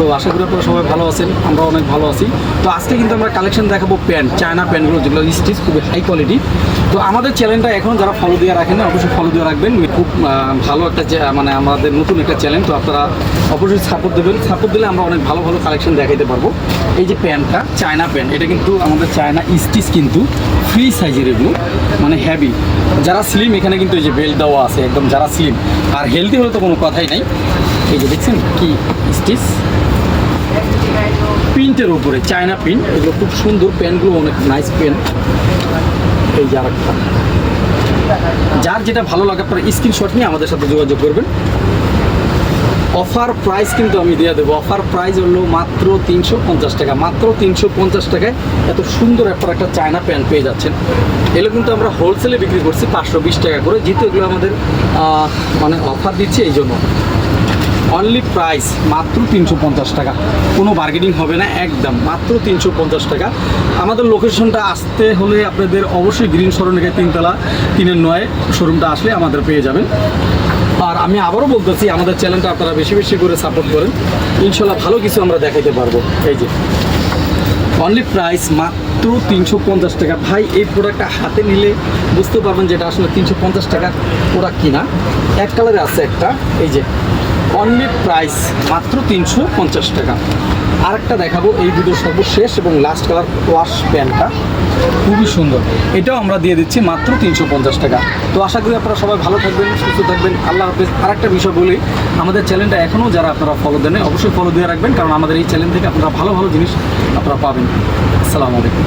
তো আশা করি আপনারা সবাই ভালো আছেন, আমরা অনেক ভালো আছি। তো আজকে কিন্তু আমরা কালেকশন দেখাবো প্যান্ট, চায়না প্যান্টগুলো যেগুলো স্টিচ খুবই হাই কোয়ালিটি। তো আমাদের চ্যানেলটা এখন যারা ফলো দিয়ে রাখেন অবশ্যই ফলো দিয়ে রাখবেন। খুব ভালো একটা মানে আমাদের নতুন একটা চ্যানেল, তো আপনারা অবশ্যই সাপোর্ট দেবেন। সাপোর্ট দিলে আমরা অনেক ভালো ভালো কালেকশন দেখাইতে পারবো। এই যে প্যান্টটা চায়না প্যান্ট, এটা কিন্তু আমাদের চায়না স্টিচ, কিন্তু ফ্রি সাইজের এগুলো, মানে হেভি। যারা স্লিম এখানে কিন্তু এই যে বেল্ট দেওয়া আছে একদম, যারা স্লিম আর হেলদি হলে তো কোনো কথাই নাই। এই যে দেখছেন কি স্টিচ, প্রিন্টের উপরে চায়না প্রিন্ট, এগুলো খুব সুন্দর। প্যান্টগুলো অনেক নাইস প্যান্ট। এই যে আরেকটা, যার যেটা ভালো লাগে আপনারা স্ক্রিনশট নিয়ে আমাদের সাথে যোগাযোগ করবেন। অফার প্রাইস কিন্তু আমি দিয়ে দেবো। অফার প্রাইস হলো মাত্র 350 টাকা, মাত্র 350 টাকায় এত সুন্দর একটা চায়না প্যান্ট পেয়ে যাচ্ছেন। এগুলো কিন্তু আমরা হোলসেলে বিক্রি করছি 520 টাকা করে, যেহেতু এগুলো আমাদের মানে অফার দিচ্ছে এই জন্য। অনলি প্রাইস মাত্র 350 টাকা, কোনো বার্গেনিং হবে না, একদম মাত্র 350 টাকা। আমাদের লোকেশনটা আসতে হলে আপনাদের অবশ্যই গ্রিন সরণিকা 3তলা 3-9 শোরুমটা আসলে আমাদের পেয়ে যাবেন। আর আমি আবারও বলতেছি, আমাদের চ্যানেলটা আপনারা বেশি বেশি করে সাপোর্ট করেন, ইনশাল্লাহ ভালো কিছু আমরা দেখাইতে পারবো। এই যে অনলি প্রাইস মাত্র 350 টাকা। ভাই এই প্রোডাক্টটা হাতে নিলে বুঝতে পারবেন যে এটা আসলে 350 টাকার প্রোডাক্ট কিনা। এক কালারে আছে একটা, এই যে অনলি প্রাইস মাত্র 350 টাকা। আরেকটা দেখাবো, এই ভিডিও সর্বশেষ এবং লাস্ট কালার ওয়াশ প্যান্টটা খুবই সুন্দর, এটাও আমরা দিয়ে দিচ্ছি মাত্র 350 টাকা। তো আশা করি আপনারা সবাই ভালো থাকবেন, সুস্থ থাকবেন, আল্লাহ হাফেজ। আরেকটা বিষয় বলি, আমাদের চ্যানেলটা এখনও যারা আপনারা ফলো দেন অবশ্যই ফলো দিয়ে রাখবেন, কারণ আমাদের এই চ্যানেল থেকে আপনারা ভালো ভালো জিনিস আপনারা পাবেন। আসসালামু আলাইকুম।